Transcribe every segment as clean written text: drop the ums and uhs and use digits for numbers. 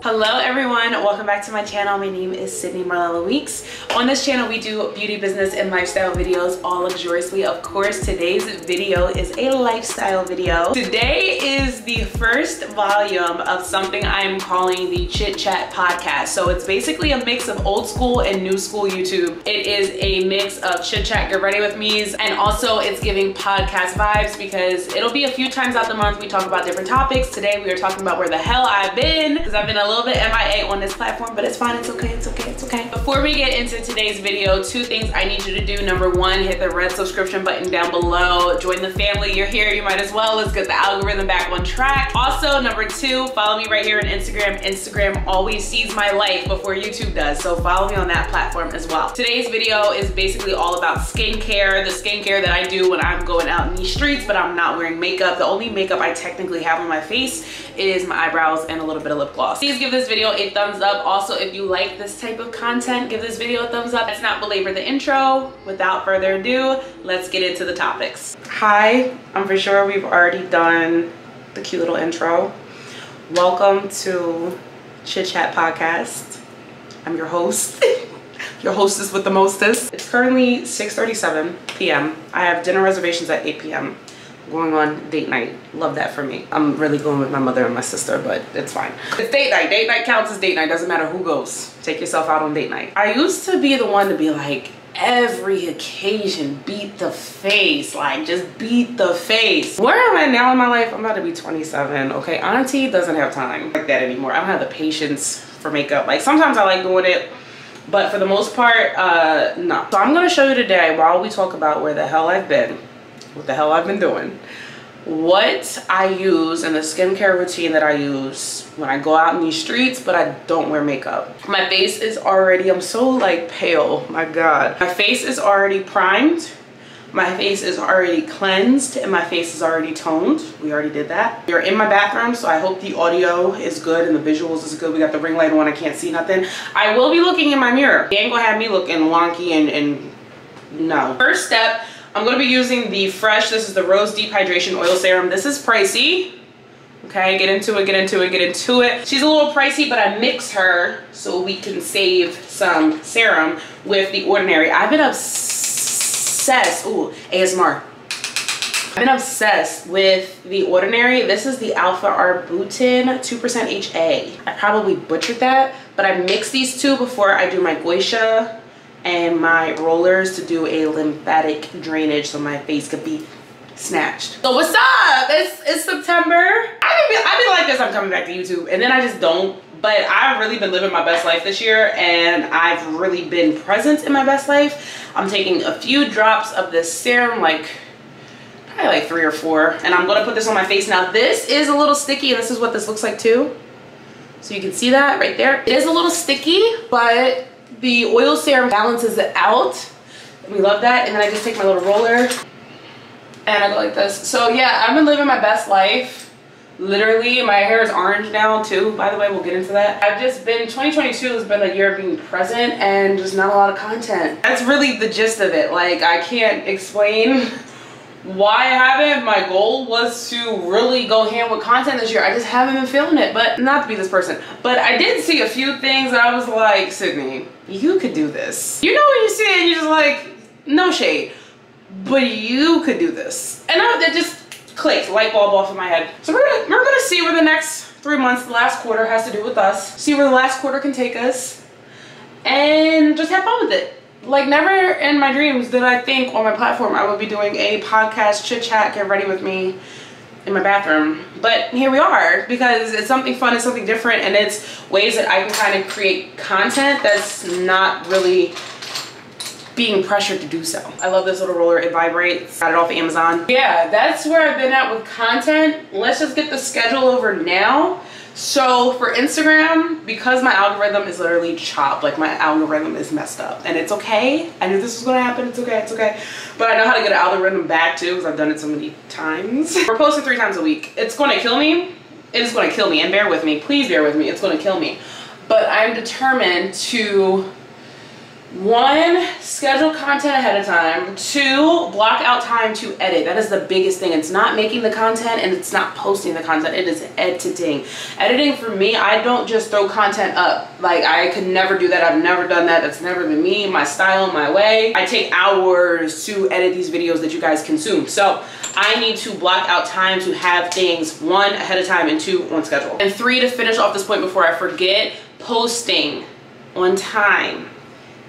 Hello everyone, welcome back to my channel. My name is Sydney Marlella Weeks. On this channel we do beauty, business, and lifestyle videos, all luxuriously. Of course, today's video is a lifestyle video. Today is the first volume of something I'm calling the Chit Chat podcast. So it's basically a mix of old school and new school YouTube. It is a mix of chit chat, get ready with me's, and also it's giving podcast vibes because it'll be a few times out the month we talk about different topics. Today we are talking about where the hell I've been, because I've been a little bit MIA on this platform, but it's fine, it's okay, it's okay, it's okay. Before we get into today's video, two things I need you to do. Number one, hit the red subscription button down below. Join the family, you're here, you might as well. Let's get the algorithm back on track. Also, number two, follow me right here on Instagram. Instagram always sees my life before YouTube does, so follow me on that platform as well. Today's video is basically all about skincare, the skincare that I do when I'm going out in these streets, but I'm not wearing makeup. The only makeup I technically have on my face is my eyebrows and a little bit of lip gloss. Please give this video a thumbs up. Also, if you like this type of content, give this video a thumbs up. Let's not belabor the intro. Without further ado, let's get into the topics. Hi, I'm for sure we've already done the cute little intro. Welcome to Chit Chat Podcast. I'm your host, your hostess with the mostest. It's currently 6:37 p.m. I have dinner reservations at 8 p.m. Going on date night. Love that for me. I'm really going with my mother and my sister, but it's fine. It's date night. Date night counts as date night. Doesn't matter who goes. Take yourself out on date night. I used to be the one to be like, every occasion, beat the face. Like, just beat the face. Where am I now in my life? I'm about to be 27. Okay, auntie doesn't have time like that anymore. I don't have the patience for makeup. Like, sometimes I like doing it, but for the most part, no. So I'm gonna show you today, while we talk about where the hell I've been, what the hell I've been doing, what I use in the skincare routine that I use when I go out in these streets but I don't wear makeup. My face is already, I'm so like pale, my god. My face is already primed, my face is already cleansed, and my face is already toned. We already did that. We're in my bathroom, so I hope the audio is good and the visuals is good. We got the ring light on, I can't see nothing. I will be looking in my mirror. They ain't gonna have me looking wonky and no. First step, I'm going to be using the Fresh, this is the Rose Deep Hydration Oil Serum. This is pricey. Okay, get into it, get into it, get into it. She's a little pricey, but I mix her so we can save some serum with the Ordinary. I've been obsessed, ooh, ASMR. I've been obsessed with the Ordinary. This is the Alpha Arbutin 2% HA. I probably butchered that, but I mix these two before I do my Goisha and my rollers to do a lymphatic drainage so my face could be snatched. So what's up? It's September. I've been like this, I'm coming back to YouTube, and then I just don't. But I've really been living my best life this year, and I've really been present in my best life. I'm taking a few drops of this serum, like probably like 3 or 4, and I'm gonna put this on my face. Now this is a little sticky, and this is what this looks like too. So you can see that right there. It is a little sticky, but the oil serum balances it out. We love that. And then I just take my little roller and I go like this. So yeah, I've been living my best life. Literally, my hair is orange now too. By the way, we'll get into that. I've just been, 2022 has been a year of being present and just not a lot of content. That's really the gist of it. Like, I can't explain why I haven't. My goal was to really go ham with content this year. I just haven't been feeling it, but not to be this person. But I did see a few things that I was like, Sydney, you could do this. You know when you see it and you're just like, no shade, but you could do this. And it just clicked, light bulb off in my head. So we're gonna see where the next 3 months, the last quarter has to do with us. See where the last quarter can take us and just have fun with it. Like, never in my dreams did I think on my platform I would be doing a podcast, chit chat, get ready with me in my bathroom. But here we are, because it's something fun, it's something different, and it's ways that I can kind of create content that's not really being pressured to do so. I love this little roller, it vibrates. Got it off Amazon. Yeah, that's where I've been at with content. Let's just get the schedule over now. So for Instagram, because my algorithm is literally chopped, like my algorithm is messed up, and it's okay. I knew this was gonna happen, it's okay, it's okay. But I know how to get an algorithm back too, because I've done it so many times. We're posting 3 times a week. It's gonna kill me. It is gonna kill me, and bear with me, please bear with me, it's gonna kill me. But I'm determined to 1, schedule content ahead of time. 2, block out time to edit. That is the biggest thing. It's not making the content and it's not posting the content. It is editing. Editing for me, I don't just throw content up. Like, I could never do that. I've never done that. That's never been me, my style, my way. I take hours to edit these videos that you guys consume. So I need to block out time to have things, 1, ahead of time, and 2, on schedule. And 3, to finish off this point before I forget, posting on time.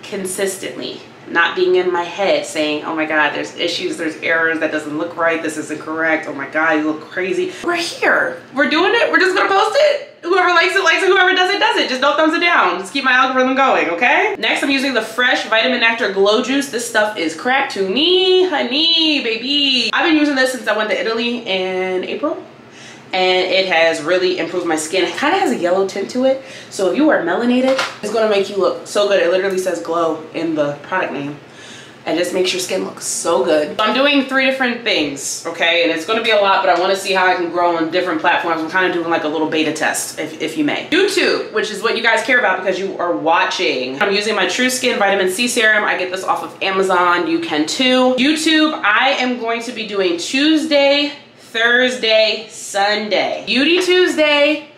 Consistently, not being in my head saying, oh my god, there's issues, there's errors, that doesn't look right, this isn't correct, oh my god, you look crazy. We're here, we're doing it, we're just gonna post it. Whoever likes it, whoever doesn't, doesn't. Just don't thumbs it down. Just keep my algorithm going, okay? Next, I'm using the Fresh Vitamin Nectar Glow Juice. This stuff is crack to me, honey, baby. I've been using this since I went to Italy in April. And it has really improved my skin. It kind of has a yellow tint to it. So if you are melanated, it's gonna make you look so good. It literally says glow in the product name. And just makes your skin look so good. So I'm doing 3 different things, okay? And it's gonna be a lot, but I wanna see how I can grow on different platforms. I'm kind of doing like a little beta test, if you may. YouTube, which is what you guys care about because you are watching. I'm using my True Skin Vitamin C Serum. I get this off of Amazon. You can too. YouTube, I am going to be doing Tuesday, Thursday, Sunday. Beauty Tuesday,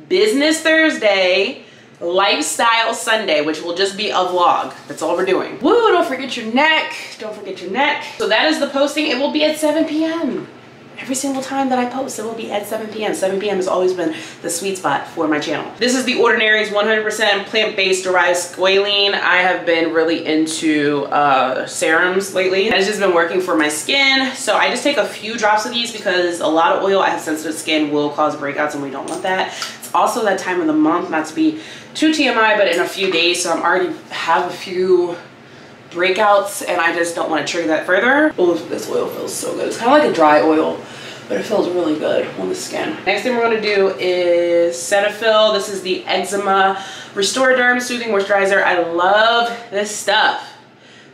Business Thursday, Lifestyle Sunday, which will just be a vlog. That's all we're doing. Woo, don't forget your neck. Don't forget your neck. So that is the posting. It will be at 7 p.m. Every single time that I post, it will be at 7 p.m. 7 p.m. has always been the sweet spot for my channel. This is the Ordinary's 100% plant-based derived squalene. I have been really into serums lately. It's just been working for my skin. So I just take a few drops of these because a lot of oil, I have sensitive skin, will cause breakouts and we don't want that. It's also that time of the month, not to be too TMI, but in a few days. So I'm already have a few breakouts and I just don't want to trigger that further. Oh, this oil feels so good. It's kind of like a dry oil, but it feels really good on the skin. Next thing we're going to do is Cetaphil. This is the Eczema Restore Derm Soothing Moisturizer. I love this stuff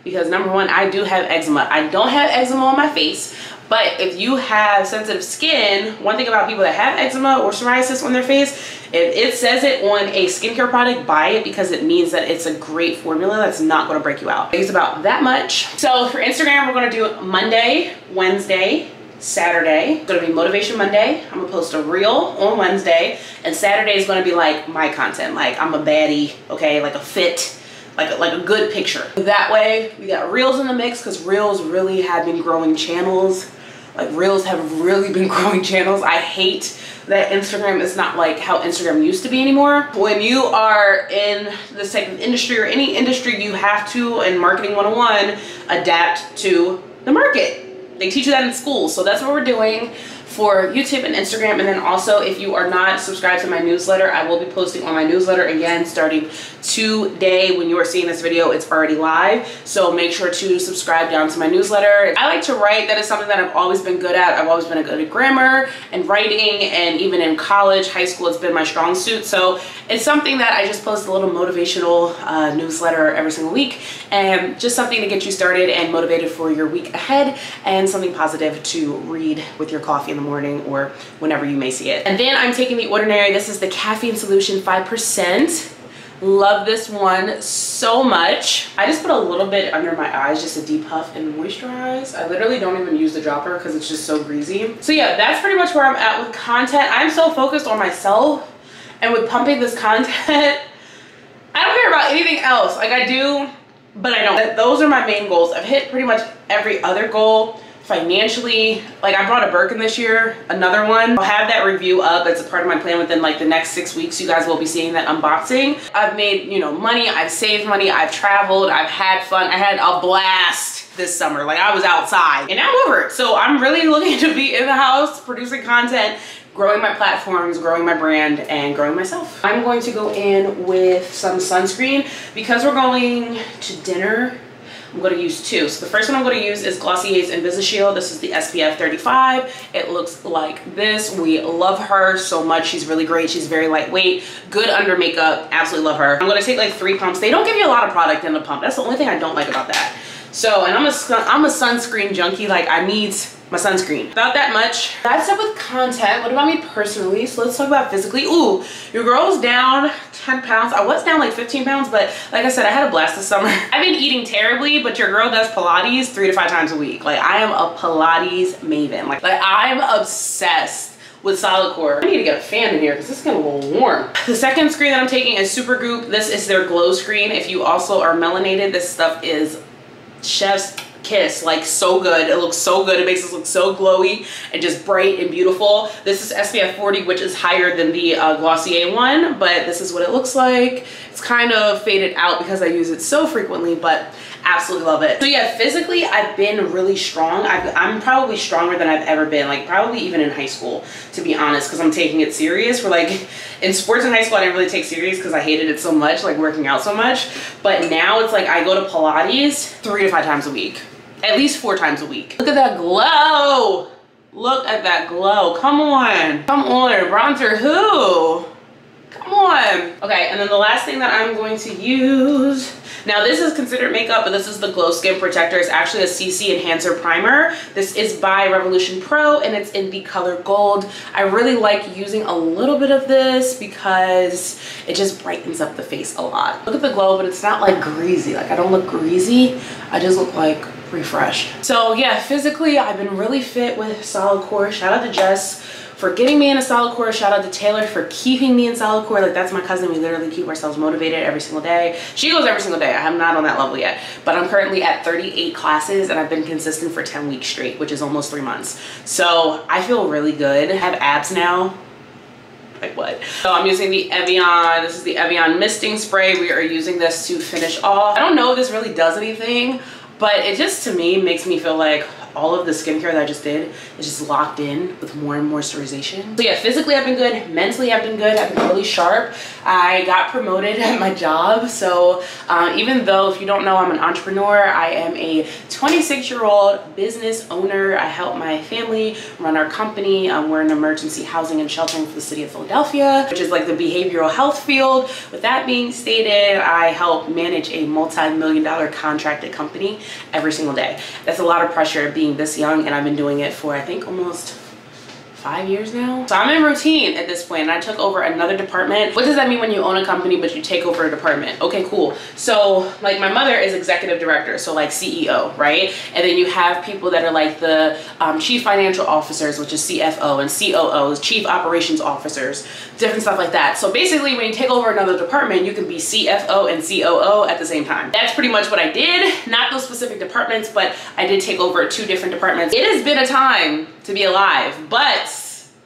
because number 1, I do have eczema. I don't have eczema on my face, but if you have sensitive skin, one thing about people that have eczema or psoriasis on their face, if it says it on a skincare product, buy it because it means that it's a great formula that's not going to break you out. It's about that much. So for Instagram, we're going to do Monday, Wednesday, Saturday. It's going to be Motivation Monday. I'm going to post a reel on Wednesday, and Saturday is going to be like my content. Like I'm a baddie, okay? Like a fit, like a good picture. That way we got reels in the mix because reels really have been growing channels. Like reels have really been growing channels. I hate that Instagram is not like how Instagram used to be anymore. When you are in this type of industry or any industry, you have to, in marketing 101, adapt to the market. They teach you that in school. So that's what we're doing for YouTube and Instagram. And then also, if you are not subscribed to my newsletter, I will be posting on my newsletter again starting today. When you are seeing this video, it's already live, so make sure to subscribe down to my newsletter. I like to write. That is something that I've always been good at. I've always been good at grammar and writing, and even in college, high school, it's been my strong suit. So it's something that I just post a little motivational newsletter every single week, and just something to get you started and motivated for your week ahead, and something positive to read with your coffee in the morning or whenever you may see it. And then I'm taking the Ordinary. This is the caffeine solution 5%. Love this one so much. I just put a little bit under my eyes just to depuff and moisturize. I literally don't even use the dropper because it's just so greasy. So yeah, that's pretty much where I'm at with content. I'm so focused on myself and with pumping this content. I don't care about anything else. Like I do, but I don't. Those are my main goals. I've hit pretty much every other goal. Financially, like I bought a Birkin this year, another one. I'll have that review up. That's a part of my plan within like the next 6 weeks. You guys will be seeing that unboxing. I've made, you know, money. I've saved money. I've traveled. I've had fun. I had a blast this summer. Like I was outside and now I'm over it. So I'm really looking to be in the house, producing content, growing my platforms, growing my brand, and growing myself. I'm going to go in with some sunscreen because we're going to dinner. I'm going to use 2. So the first one I'm going to use is Glossier's Invisishield. This is the SPF 35. It looks like this. We love her so much. She's really great. She's very lightweight, good under makeup. Absolutely love her. I'm going to take like 3 pumps. They don't give you a lot of product in the pump. That's the only thing I don't like about that. So, and I'm a sunscreen junkie. Like I need my sunscreen. About that much. That's it with content. What about me personally? So let's talk about physically. Ooh, your girl's down 10 pounds. I was down like 15 pounds, but like I said, I had a blast this summer. I've been eating terribly, but your girl does Pilates 3 to 5 times a week. Like I am a Pilates maven. Like I'm obsessed with solid core. I need to get a fan in here because it's getting a little warm. The second screen that I'm taking is Supergoop. This is their glow screen. If you also are melanated, this stuff is chef's kiss. Like so good. It looks so good. It makes us look so glowy and just bright and beautiful. This is SPF 40, which is higher than the Glossier one, but this is what it looks like. It's kind of faded out because I use it so frequently, but absolutely love it. So yeah, physically I've been really strong. I'm probably stronger than I've ever been, like probably even in high school, to be honest, because I'm taking it serious. We're like in sports in high school I didn't really take serious because I hated it so much, like working out so much, but now it's like I go to Pilates 3 to 5 times a week, at least 4 times a week. Look at that glow. Look at that glow. Come on, bronzer who? Come on. Okay, and then the last thing that I'm going to use, now this is considered makeup, but this is the Glow Skin Protector. It's actually a CC Enhancer Primer. This is by Revolution Pro and it's in the color gold. I really like using a little bit of this because it just brightens up the face a lot. Look at the glow, but it's not like greasy. Like I don't look greasy. I just look like refreshed. So yeah, physically I've been really fit with solid core. Shout out to Jess for getting me in a solid core. Shout out to Taylor for keeping me in solid core. Like that's my cousin. We literally keep ourselves motivated every single day. She goes every single day. I'm not on that level yet, but I'm currently at 38 classes and I've been consistent for 10 weeks straight, which is almost 3 months. So I feel really good. I have abs now. Like what? So I'm using the Evian. This is the Evian misting spray. We are using this to finish off. I don't know if this really does anything, but it just to me makes me feel like all of the skincare that I just did is just locked in with more and moisturization. So yeah, physically I've been good, mentally I've been good, I've been really sharp. I got promoted at my job. So even though, if you don't know, I'm an entrepreneur, I am a 26-year-old business owner. I help my family run our company. We're in emergency housing and sheltering for the city of Philadelphia, which is like the behavioral health field. With that being stated, I help manage a multi-million-dollar contracted company every single day. That's a lot of pressure being this young, and I've been doing it for I think almost 5 years now. So I'm in routine at this point, and I took over another department. What does that mean when you own a company but you take over a department? Okay, cool. So like my mother is executive director, so like CEO, right? And then you have people that are like the chief financial officers, which is CFO, and COOs, chief operations officers, different stuff like that. So basically when you take over another department, you can be CFO and COO at the same time. That's pretty much what I did. Not those specific departments, but I did take over 2 different departments. It has been a time to be alive, but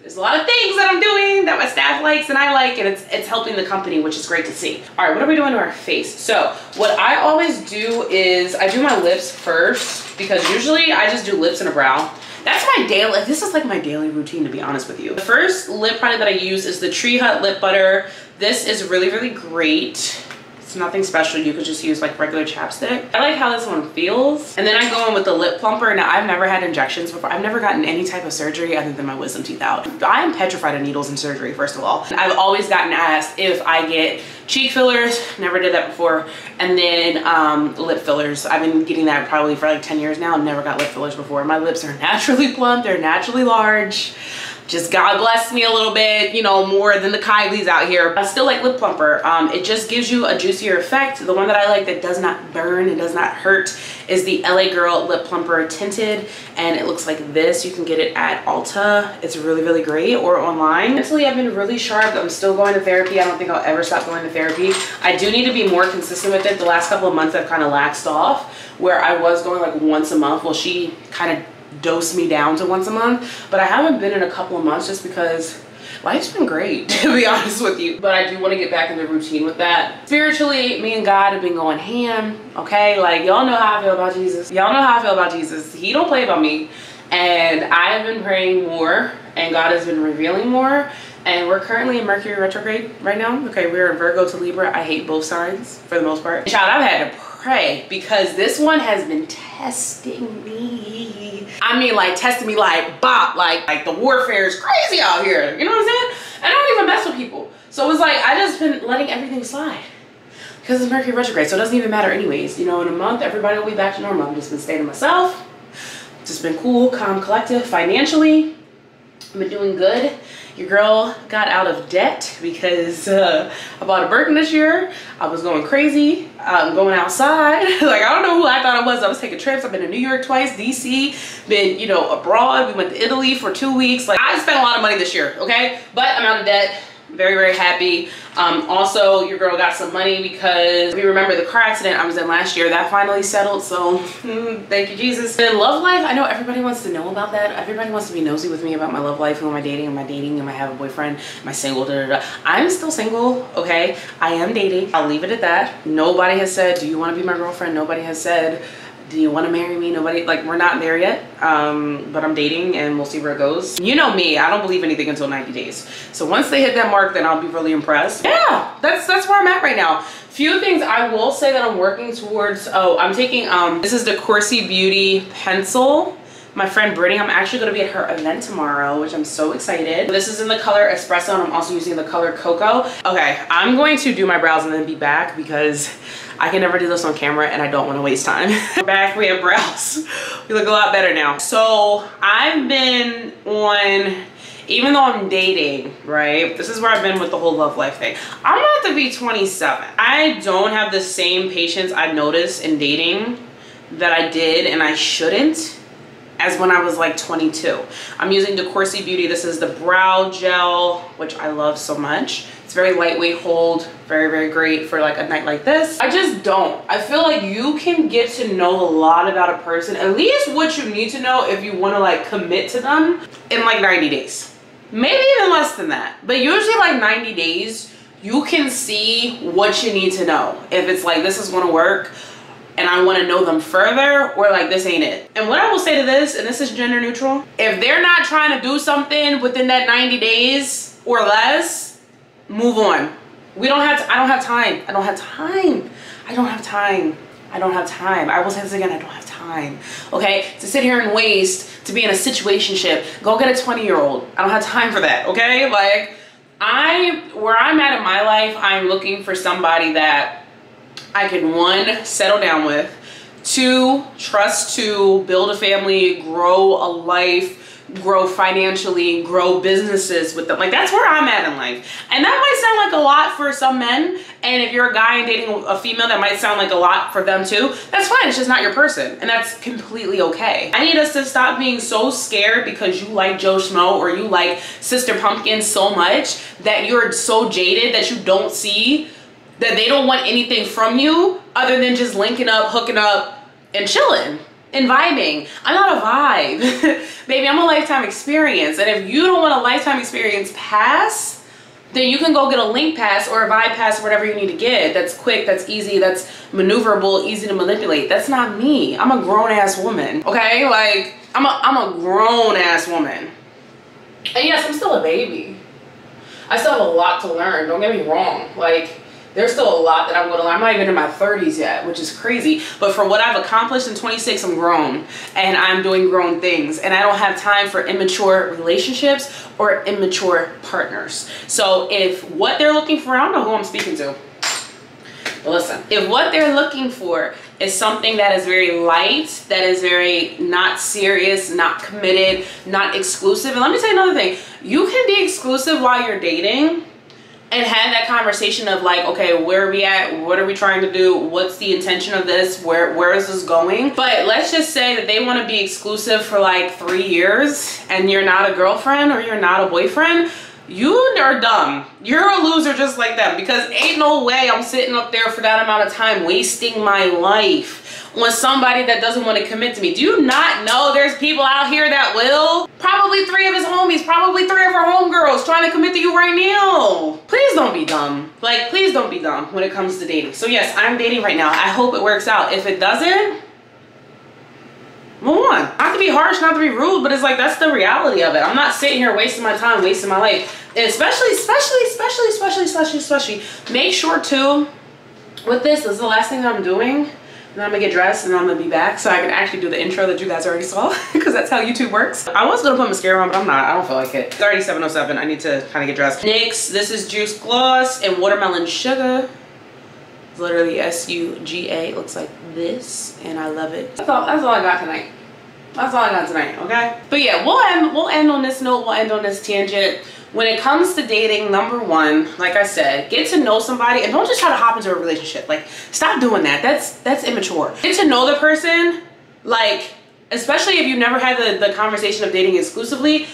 there's a lot of things that I'm doing that my staff likes and I like, and it's helping the company, which is great to see. All right, what are we doing to our face? So what I always do is I do my lips first, because usually I just do lips and a brow. That's my daily, this is like my daily routine, to be honest with you. The first lip product that I use is the Tree Hut Lip Butter. This is really, really great. It's nothing special. You could just use like regular chapstick. I like how this one feels. And then I go in with the lip plumper. Now I've never had injections before. I've never gotten any type of surgery other than my wisdom teeth out. I am petrified of needles and surgery, first of all. I've always gotten asked if I get cheek fillers. Never did that before. And then lip fillers. I've been getting that probably for like 10 years now. I've never got lip fillers before. My lips are naturally plump. They're naturally large. Just God bless me a little bit, you know, more than the Kylie's out here. I still like lip plumper. It just gives you a juicier effect. The one that I like that does not burn, it does not hurt, is the LA Girl Lip Plumper Tinted, and it looks like this. You can get it at Ulta. It's really, really great, or online. Mentally, I've been really sharp. I'm still going to therapy. I don't think I'll ever stop going to therapy. I do need to be more consistent with it. The last couple of months I've kind of laxed off, where I was going like once a month. Well, she kind of dose me down to once a month, but I haven't been in a couple of months just because life's been great, to be honest with you. But I do want to get back in the routine with that. Spiritually, me and God have been going ham, okay? Like, y'all know how I feel about Jesus. Y'all know how I feel about Jesus. He don't play about me. And I have been praying more, and God has been revealing more. And we're currently in Mercury retrograde right now. Okay, we're in Virgo to Libra. I hate both signs for the most part. Child, I've had to pray because this one has been testing me. I mean, like testing me like bop, like the warfare is crazy out here. You know what I'm saying? I don't even mess with people. So it's like, I just been letting everything slide because it's Mercury retrograde. So it doesn't even matter anyways. You know, in a month, everybody will be back to normal. I've just been staying to myself, Just been cool, calm, collective. Financially, I've been doing good. Your girl got out of debt because I bought a Birkin this year. I was going crazy. I'm going outside. Like, I don't know who I thought I was. I was taking trips. I've been to New York twice, DC, been, you know, abroad. We went to Italy for 2 weeks. Like, I spent a lot of money this year, okay? But I'm out of debt. Very, very happy. Also, your girl got some money because if you remember the car accident I was in last year, that finally settled. So thank you, Jesus. And love life, I know everybody wants to know about that. Everybody wants to be nosy with me about my love life. Who am I dating? Am I dating? Am I have a boyfriend? Am I single? Da, da, da. I'm still single, okay? I am dating. I'll leave it at that. Nobody has said, do you want to be my girlfriend? Nobody has said, do you want to marry me? Nobody, like, we're not there yet, but I'm dating and we'll see where it goes. You know me, I don't believe anything until 90 days. So once they hit that mark, then I'll be really impressed. Yeah, that's where I'm at right now. Few things I will say that I'm working towards. Oh, I'm taking, this is the Corsi Beauty pencil. My friend Brittany, I'm actually going to be at her event tomorrow, which I'm so excited. This is in the color Espresso, and I'm also using the color Cocoa. Okay, I'm going to do my brows and then be back because I can never do this on camera and I don't want to waste time. Back, we have brows. We look a lot better now. So I've been on, even though I'm dating, right? This is where I've been with the whole love life thing. I'm about to be 27. I don't have the same patience I've noticed in dating that I did, and I shouldn't, as when I was like 22. I'm using the Corsi Beauty. This is the brow gel, which I love so much. It's very lightweight hold, very, very great for like a night like this. I just don't. I feel like you can get to know a lot about a person, at least what you need to know if you want to like commit to them, in like 90 days. Maybe even less than that. But usually like 90 days, you can see what you need to know. If it's like, this is gonna work, and I want to know them further, or like, this ain't it. And what I will say to this, and this is gender neutral, if they're not trying to do something within that 90 days or less, move on. We don't have to, I don't have time. I don't have time. I don't have time. I don't have time. I will say this again, I don't have time. Okay? To sit here and waste, to be in a situationship, go get a 20-year-old. I don't have time for that, okay? Like, where I'm at in my life, I'm looking for somebody that I can, one, settle down with, two, trust to build a family, grow a life, grow financially, grow businesses with them. Like, that's where I'm at in life. And that might sound like a lot for some men, and if you're a guy and dating a female, that might sound like a lot for them too. That's fine, it's just not your person, and that's completely okay. I need us to stop being so scared because you like Joe Schmo or you like Sister Pumpkin so much that you're so jaded that you don't see that they don't want anything from you other than just linking up, hooking up, and chilling and vibing. I'm not a vibe. Baby, I'm a lifetime experience. And if you don't want a lifetime experience pass, then you can go get a link pass or a vibe pass or whatever you need to get. That's quick, that's easy, that's maneuverable, easy to manipulate. That's not me. I'm a grown-ass woman, okay? Like, I'm a grown-ass woman. And yes, I'm still a baby. I still have a lot to learn, don't get me wrong. Like, there's still a lot that I'm going to learn. I'm not even in my 30s yet, which is crazy. But for what I've accomplished in 26, I'm grown. And I'm doing grown things. And I don't have time for immature relationships or immature partners. So if what they're looking for, I don't know who I'm speaking to. But listen, if what they're looking for is something that is very light, that is very not serious, not committed, not exclusive. And let me tell you another thing. You can be exclusive while you're dating and have that conversation of like, okay, where are we at? What are we trying to do? What's the intention of this? Where is this going? But let's just say that they want to be exclusive for like 3 years and you're not a girlfriend or you're not a boyfriend. You are dumb. You're a loser just like them, because ain't no way I'm sitting up there for that amount of time wasting my life on somebody that doesn't want to commit to me. Do you not know there's people out here that will? Probably 3 of his homies, probably 3 of her homegirls trying to commit to you right now. Please don't be dumb. Like, please don't be dumb when it comes to dating. So yes, I'm dating right now. I hope it works out. If it doesn't, move on. Not to be harsh, not to be rude, but it's like, that's the reality of it. I'm not sitting here wasting my time, wasting my life. And especially, make sure too, with this is the last thing that I'm doing. And then I'm gonna get dressed and then I'm gonna be back so I can actually do the intro that you guys already saw, because that's how YouTube works. I was gonna put mascara on, but I'm not. I don't feel like it. It's already 7:07. I need to kind of get dressed. NYX, this is Juice Gloss and Watermelon Sugar. It's literally S-U-G-A. It looks like this, and I love it. That's all I got tonight. That's all I got tonight, okay? But yeah, we'll end on this note. We'll end on this tangent. When it comes to dating, number one, like I said, get to know somebody and don't just try to hop into a relationship. Like, stop doing that. That's immature. Get to know the person, like, especially if you've never had the conversation of dating exclusively,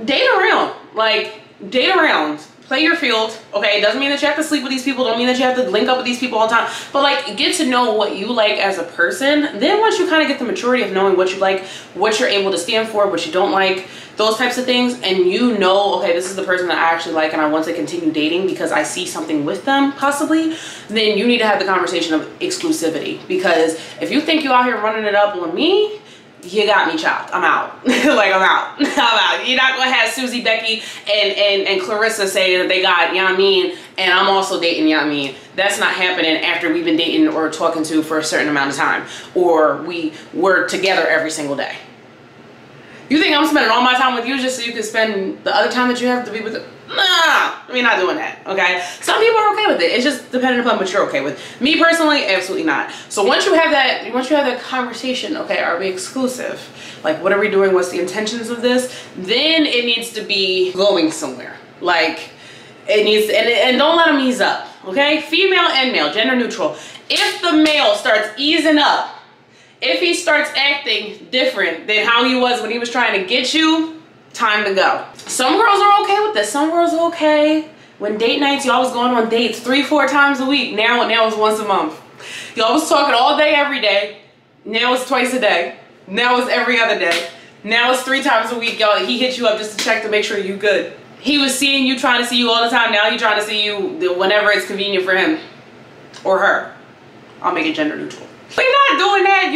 date around. Like, date around. Play your field, okay? It doesn't mean that you have to sleep with these people. Don't mean that you have to link up with these people all the time. But like, get to know what you like as a person. Then once you kind of get the maturity of knowing what you like, what you're able to stand for, what you don't like, those types of things, and you know, okay, this is the person that I actually like and I want to continue dating because I see something with them possibly, then you need to have the conversation of exclusivity. Because if you think you out here running it up on me, you got me chopped. I'm out. Like, I'm out. I'm out. You're not gonna have Susie, Becky, and Clarissa say that they got, you know what I mean, and I'm also dating, you know what I mean. That's not happening after we've been dating or talking to for a certain amount of time, or we were together every single day. You think I'm spending all my time with you just so you can spend the other time that you have to be with them? Nah, we're not doing that, okay? Some people are okay with it. It's just dependent upon what you're okay with. Me personally, absolutely not. So once you have that conversation, okay, are we exclusive? Like, what are we doing? What's the intentions of this? Then it needs to be going somewhere. Like, it needs to, and don't let them ease up, okay? Female and male, gender neutral. If the male starts easing up, if he starts acting different than how he was when he was trying to get you, time to go. Some girls are okay with this. Some girls are okay. When date nights, y'all was going on dates 3-4 times a week. Now it's once a month. Y'all was talking all day, every day. Now it's twice a day. Now it's every other day. Now it's 3 times a week. Y'all, he hit you up just to check to make sure you good. He was seeing you, trying to see you all the time. Now he's trying to see you whenever it's convenient for him or her. I'll make it gender neutral. We're not doing that.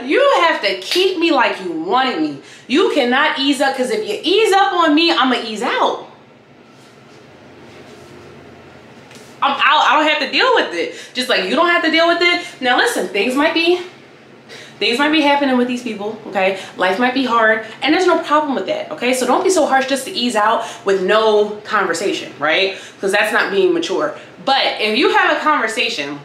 You have to keep me like you wanted me. You cannot ease up, because if you ease up on me, I'ma ease out. I don't have to deal with it. Just like you don't have to deal with it. Now listen, things might be happening with these people, okay? Life might be hard, and there's no problem with that, okay? So don't be so harsh just to ease out with no conversation, right? Because that's not being mature. But if you have a conversation,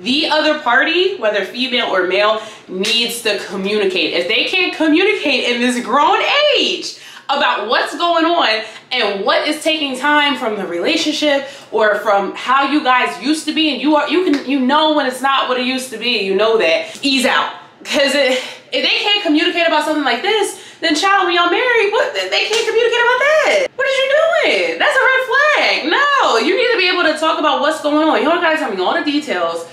the other party, whether female or male, needs to communicate. If they can't communicate in this grown age about what's going on and what is taking time from the relationship or from how you guys used to be, and you know when it's not what it used to be, you know that, ease out. Because if they can't communicate about something like this, then child, when y'all married, they can't communicate about that. What are you doing? That's a red flag. No, you need to be able to talk about what's going on. You don't gotta tell me all the details.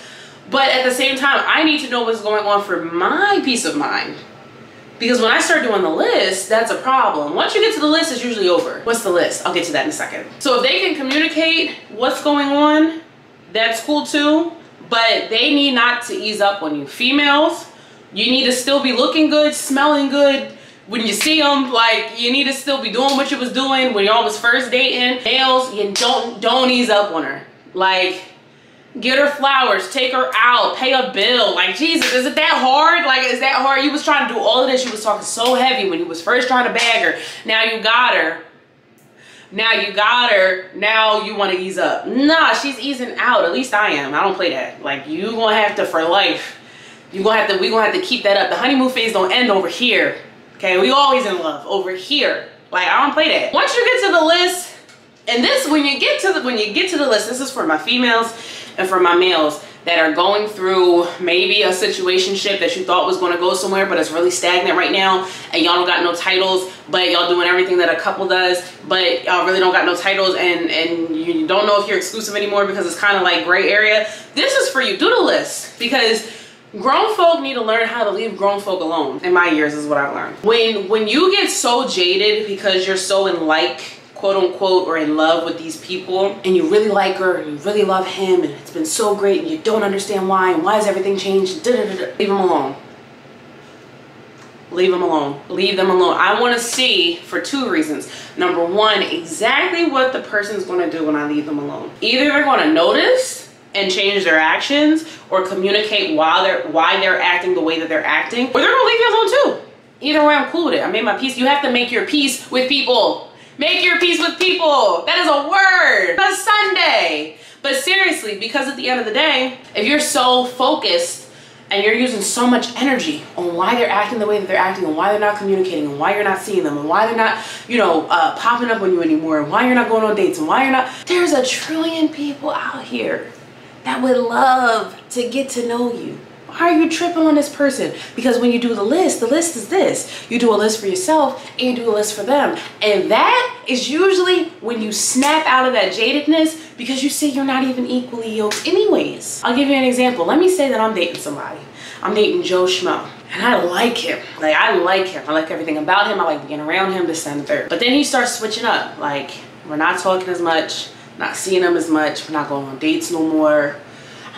But at the same time, I need to know what's going on for my peace of mind. Because when I start doing the list, that's a problem. Once you get to the list, it's usually over. What's the list? I'll get to that in a second. So if they can communicate what's going on, that's cool too. But they need not to ease up on you. Females, you need to still be looking good, smelling good. When you see them, like, you need to still be doing what you was doing when y'all was first dating. Males, you don't ease up on her. Like, get her flowers, take her out, pay a bill. Like, Jesus, is it that hard? Like, is that hard? You was trying to do all of this. You was talking so heavy when you was first trying to bag her. Now you got her. Now you got her. Now you want to ease up. Nah, she's easing out. At least I am. I don't play that. Like, you gonna have to, for life, we gonna have to keep that up. The honeymoon phase don't end over here. Okay, we always in love over here. Like, I don't play that. Once you get to the list, and this, when you get to the list, this is for my females and for my males that are going through maybe a situationship that you thought was going to go somewhere, but it's really stagnant right now, and y'all don't got no titles, but y'all doing everything that a couple does, but y'all really don't got no titles, and you don't know if you're exclusive anymore because it's kind of like gray area. This is for you. Do the list, because grown folk need to learn how to leave grown folk alone. In my years is what I've learned. When you get so jaded because you're so in like, quote unquote, or in love with these people, and you really like her and you really love him and it's been so great and you don't understand why, and why has everything changed, leave them alone. Leave them alone. Leave them alone. I want to see, for 2 reasons. Number 1, exactly what the person's going to do when I leave them alone. Either they're going to notice and change their actions, or communicate why they're acting the way that they're acting, or they're gonna leave you alone too. Either way, I'm cool with it. I made my peace. You have to make your peace with people. Make your peace with people. That is a word. That's Sunday. But seriously, because at the end of the day, if you're so focused and you're using so much energy on why they're acting the way that they're acting, and why they're not communicating, and why you're not seeing them, and why they're not, you know, popping up on you anymore, and why you're not going on dates, and why you're not, there's a trillion people out here that would love to get to know you. Why are you tripping on this person? Because when you do the list is this. You do a list for yourself and you do a list for them. And that is usually when you snap out of that jadedness, because you see you're not even equally yoked anyways. I'll give you an example. Let me say that I'm dating somebody. I'm dating Joe Schmo. And I like him. Like, I like him. I like everything about him. I like being around him, this and the third. But then he starts switching up. Like, we're not talking as much, not seeing him as much, we're not going on dates no more.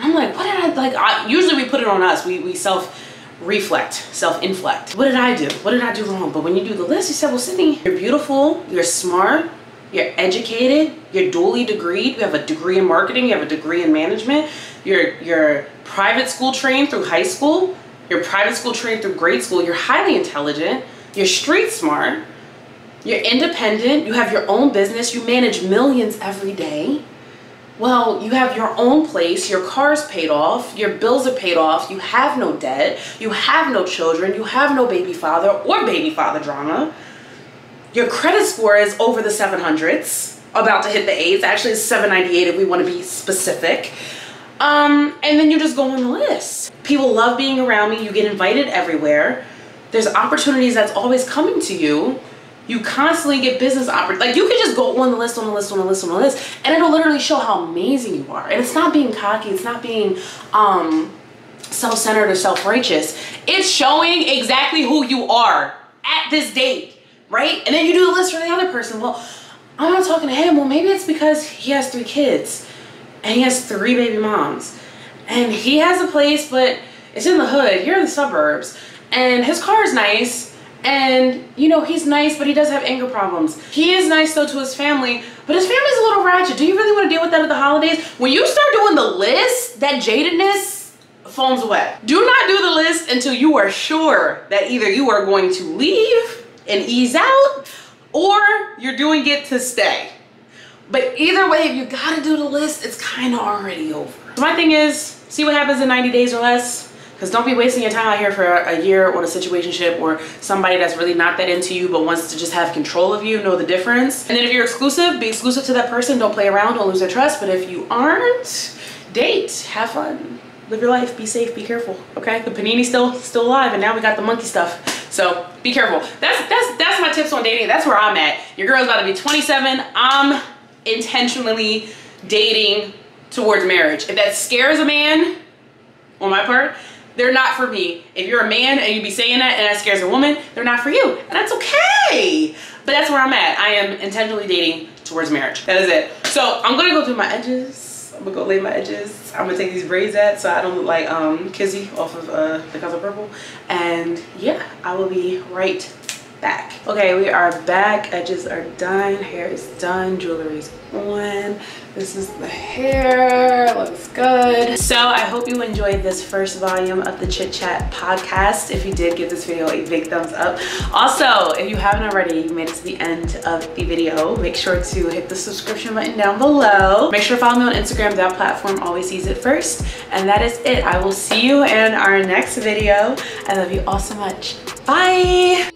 I'm like, what did I, like, usually we put it on us. We self-reflect, self-inflect. What did I do? What did I do wrong? But when you do the list, you said, well, Sydney, you're beautiful, you're smart, you're educated, you're dually degreed, you have a degree in marketing, you have a degree in management, you're private school trained through high school, you're private school trained through grade school, you're highly intelligent, you're street smart, you're independent, you have your own business, you manage millions every day. Well, you have your own place, your car's paid off, your bills are paid off, you have no debt, you have no children, you have no baby father or baby father drama. Your credit score is over the 700s, about to hit the 8s. Actually, it's 798 if we want to be specific. And then you just go on the list. People love being around me, you get invited everywhere. There's opportunities that's always coming to you. You constantly get business opportunities. Like, you can just go on the list, on the list, on the list, on the list, and it'll literally show how amazing you are. And it's not being cocky. It's not being self-centered or self-righteous. It's showing exactly who you are at this date, right? And then you do the list for the other person. Well, I'm not talking to him. Well, maybe it's because he has 3 kids and he has 3 baby moms. And he has a place, but it's in the hood. You're in the suburbs. And his car is nice. And, you know, he's nice, but he does have anger problems. He is nice, though, to his family, but his family's a little ratchet. Do you really want to deal with that at the holidays? When you start doing the list, that jadedness foams away. Do not do the list until you are sure that either you are going to leave and ease out, or you're doing it to stay. But either way, if you got to do the list, it's kind of already over. So my thing is, see what happens in 90 days or less. Because don't be wasting your time out here for a year on a situationship or somebody that's really not that into you but wants to just have control of you. Know the difference. And then if you're exclusive, be exclusive to that person. Don't play around, don't lose their trust. But if you aren't, date, have fun, live your life, be safe, be careful, okay? The panini's still alive, and now we got the monkey stuff. So be careful. That's my tips on dating. That's where I'm at. Your girl's about to be 27. I'm intentionally dating towards marriage. If that scares a man on my part, they're not for me. If you're a man and you be saying that and that scares a woman, they're not for you. And that's okay. But that's where I'm at. I am intentionally dating towards marriage. That is it. So I'm gonna go do my edges. I'm gonna go lay my edges. I'm gonna take these braids out so I don't look like Kizzy off of The Color Purple. And yeah, I will be right back. Okay, we are back. Edges are done, hair is done, jewelry's on. This is the hair, looks good. So I hope you enjoyed this first volume of the Chit Chat podcast. If you did, give this video a big thumbs up. Also, if you haven't already, you made it to the end of the video, make sure to hit the subscription button down below. Make sure to follow me on Instagram. That platform always sees it first. And that is it. I will see you in our next video. I love you all so much. Bye.